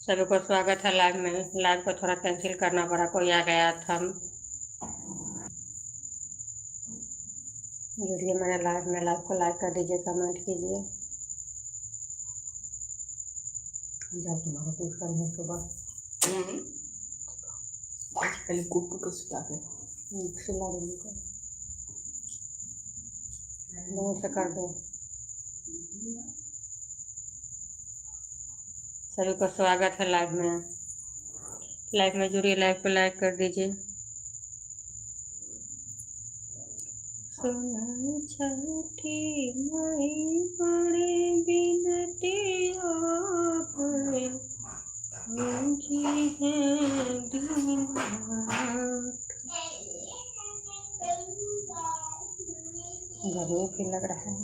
सभी को स्वागत है लाइव में। लाइव को थोड़ा कैंसिल करना पड़ा, कोई आ गया था। जुड़िए मेरे लाइव में। लाइव को लाइक कर दीजिए, कमेंट कीजिए। जब तुम्हारा ट्यूशन है सुबह पहले कुकू को सुला दे। सिला देने को मुँह से कर दो। सभी को स्वागत है लाइव में। लाइव में जुड़िए, लाइव को लाइक कर दीजिए। सुना छठी माई बड़े बिनती आपने मुझी है दीनानाथ। गर्मी भी लग रहा है।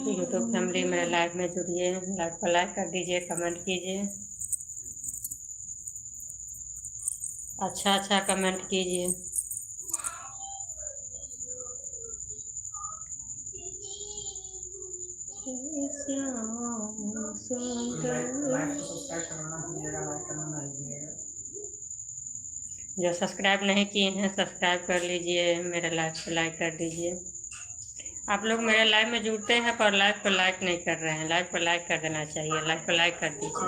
यूट्यूब फैमिली मेरे लाइव में जुड़िए, लाइव को लाइक कर दीजिए, कमेंट कीजिए। अच्छा कमेंट कीजिए। जो सब्सक्राइब नहीं किए हैं सब्सक्राइब कर लीजिए, मेरे लाइव को लाइक कर दीजिए। आप लोग मेरे लाइव में जुड़ते हैं पर लाइव को लाइक नहीं कर रहे हैं। लाइव को लाइक कर देना चाहिए, लाइव को लाइक कर दीजिए।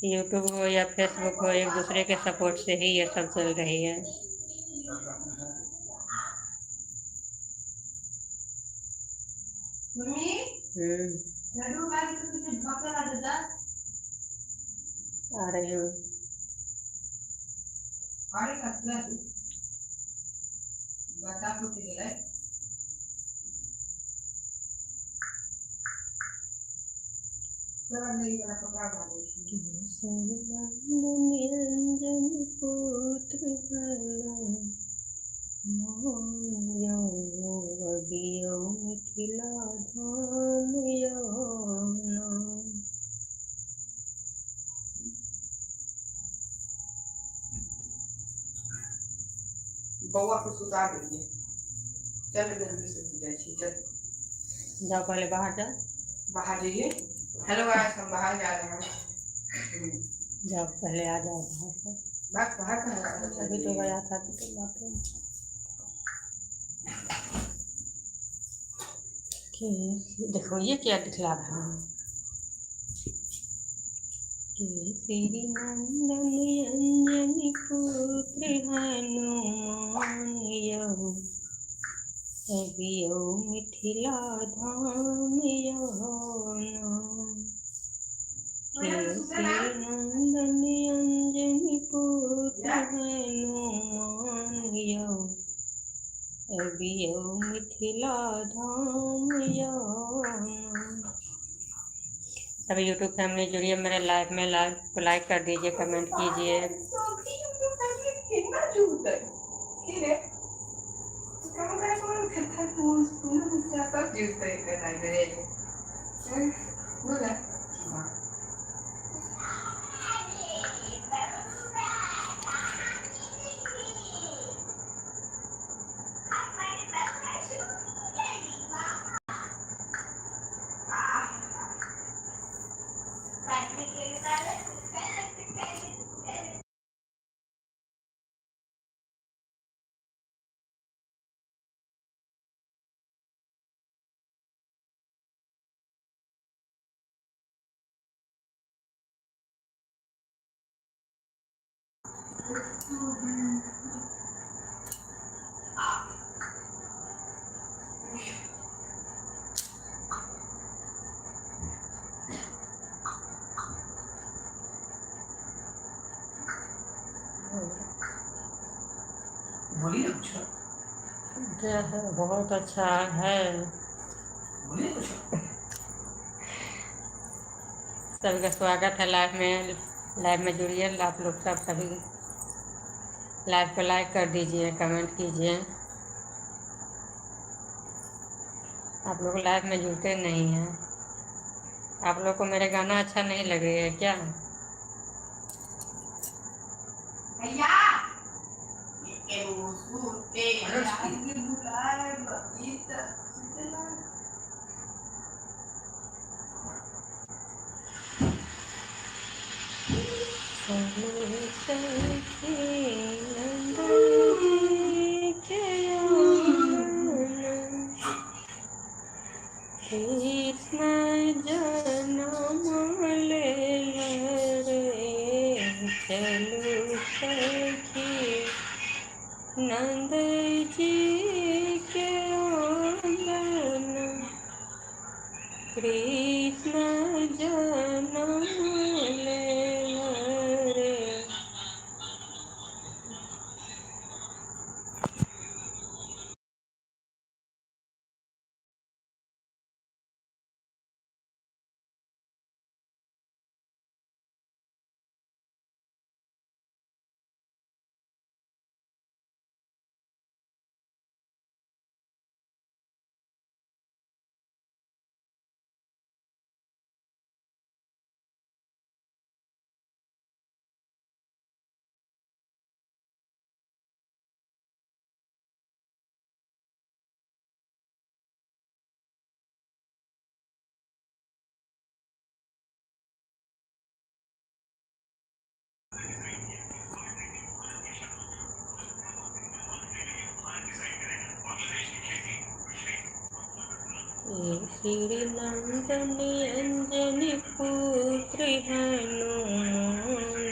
यूट्यूब हो या फेसबुक हो, एक दूसरे के सपोर्ट से ही ये सब चल रही है। आ रही हूँ। निरंजन पुत्र अबियो मिथिला धाम बउआ को सुता दीजिए। चल जल्दी से जाइए। चल जाओ, पहले बाहर जाओ। बाहर जाइए। हेलो गाइस, हम बाहर जा रहे हैं। जाओ, पहले आ जाओ बाहर से। बाहर कहाँ अभी तो गया था तो बात है कि देखो ये क्या दिखला रहा है कि श्री नंदन अंजनी पुत्र हनुमान यहु अबियो मिथिला धाम श्री नंदन अंजनी पुत्र हनुमान यहु अबियो मिथिला धाम सभी यूट्यूब फैमिली जुड़िए मेरे लाइव में। लाइव को लाइक कर दीजिए, कमेंट कीजिए। बोलिए कुछ। बहुत अच्छा है। बोलिए कुछ। सभी का स्वागत है लाइव में। लाइव में जुड़िए आप लोग सब। सभी लाइव को लाइक कर दीजिए, कमेंट कीजिए। आप लोग लाइव में जुड़ते नहीं हैं। आप लोग को मेरे गाना अच्छा नहीं लग रही है क्या? भैया ये वो सूते यार ये बुलाए बगीत कृष्ण जनम ले रे चलू सखी नंद जी के आंगन, कृष्ण जनम ले रे। श्री नंदनी अंजनी पुत्र हनुमान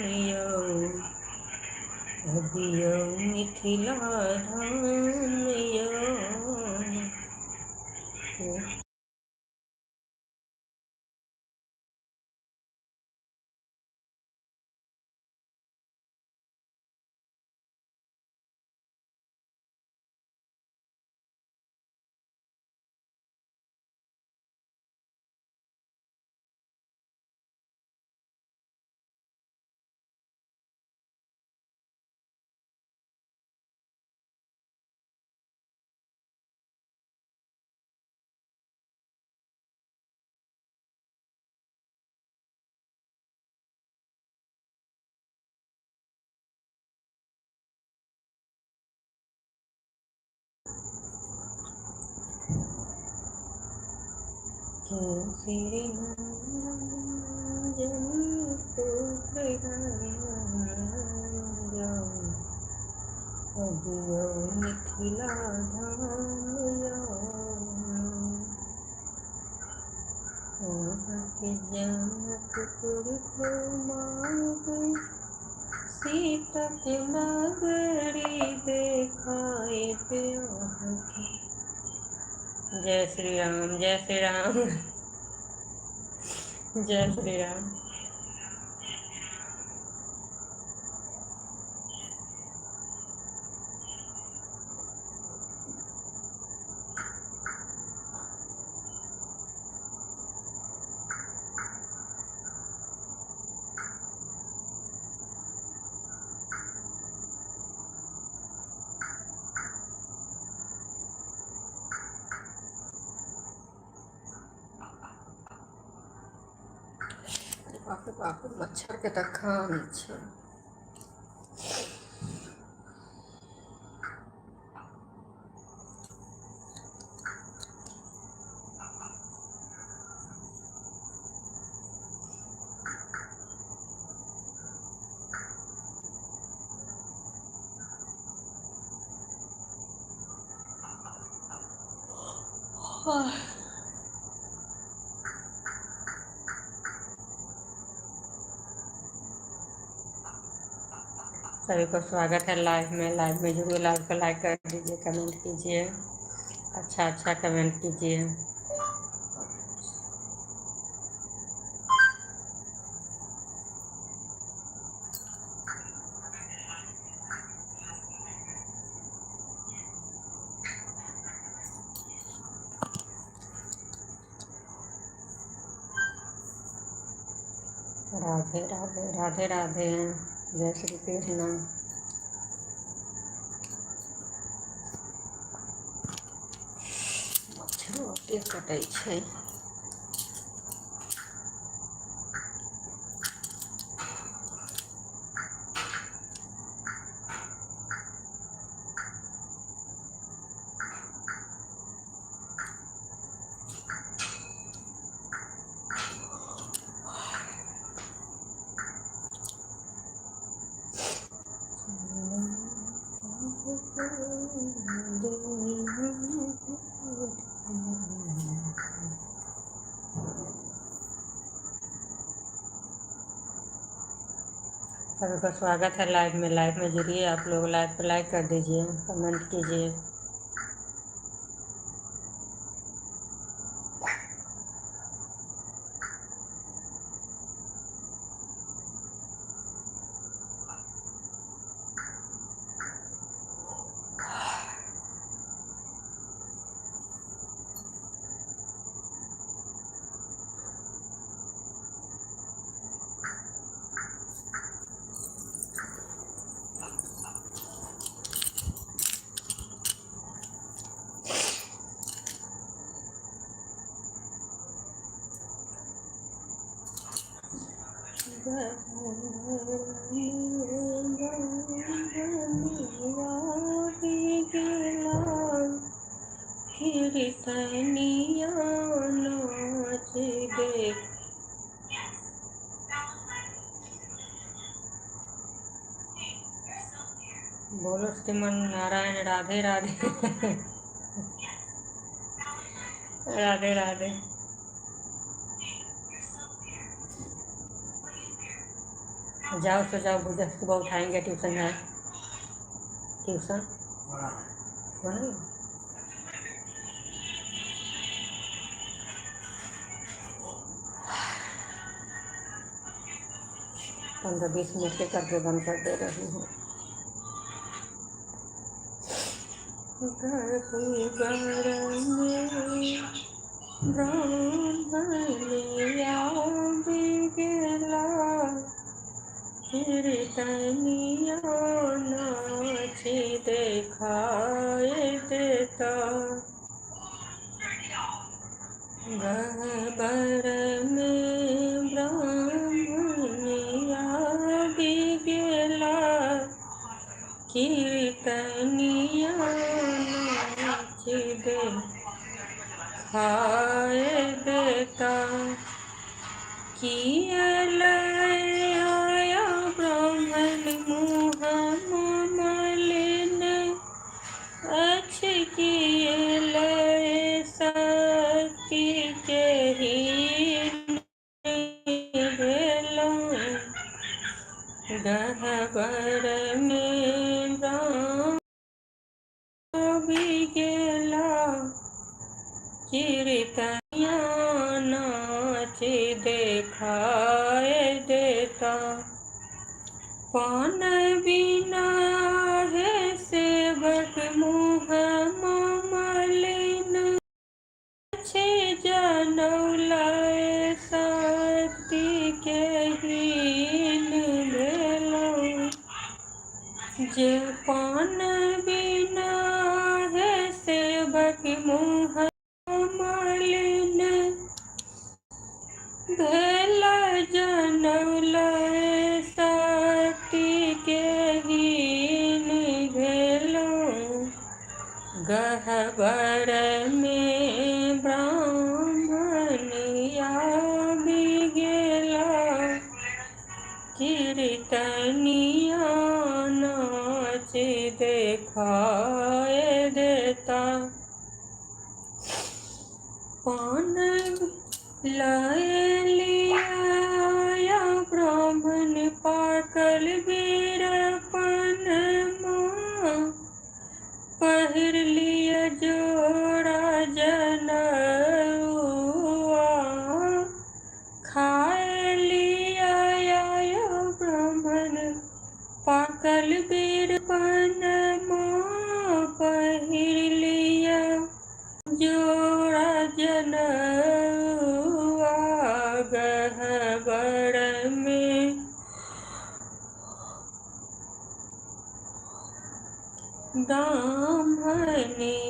अभियो मिथिला धाम श्री नंदनी पुत्र हनुमान अभियो मिथिला धाम जनकपुर घुमाई सीता के नगरी देखाए प्यार की। जय श्री राम, जय श्री राम, जय श्री राम। बाप रे बाप, मच्छर के तक खान छै। सभी को स्वागत है लाइव में। लाइव में जुड़िए, लाइव को लाइक कर दीजिए, कमेंट कीजिए, अच्छा अच्छा कमेंट कीजिए। राधे राधे, राधे राधे, जय श्री कृष्ण। के कटै छै। सभी का स्वागत है लाइव में जुड़िए आप लोग, लाइव पे लाइक कर दीजिए, कमेंट कीजिए। बोलो श्रीमन नारायण, राधे राधे। राधे राधे। जाओ तो जाओ, बुझा सुबह उठाएंगे, ट्यूशन है, ट्यूशन नहीं 15-20 मिनट के करके बंद कर दे रही हूँ। कीर्तनिया नाच देखाए देता, गहबर में ब्राह्मणिया भी गेला, कीर्तनिया नाच देखाए देता, कियल आया ब्राह्मण मुँह मलिन, अच्छी कियल शक्ति के हीन भेलौं, गहबर में ब्राह्मण भी गेला, कीर्तनिया नाच देखाए देता, पान बिना है सेवक मुँह मलिन, छे जनौलाए शक्ति के हीन भेलौं, जे पान बिना है सेवक मुँह मलिन, भेला जनौलाए शक्ति के हीन भेलौं, गहबर में ब्राह्मणिया भी गेला, कीर्तनिया नाच देखाए देता, पान लाए लिया ब्राह्मण पाकल बीरपन माँ, पहिर लिया जोड़ा जनउआ, खाए लिया ब्राह्मण पाकल बीरपन माँ, पहिर लिया जोड़ा जनउआ, गहबर में ब्राह्मणिया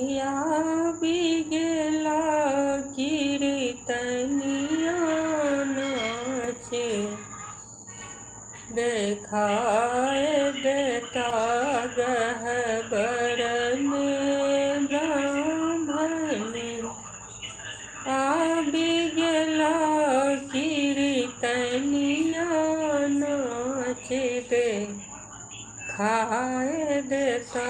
बिगला कीर्तनिया नाचे देखाए देता गहबर में ब्राह्मणी बिगला कीर्तनिया नाचे दे खाए देता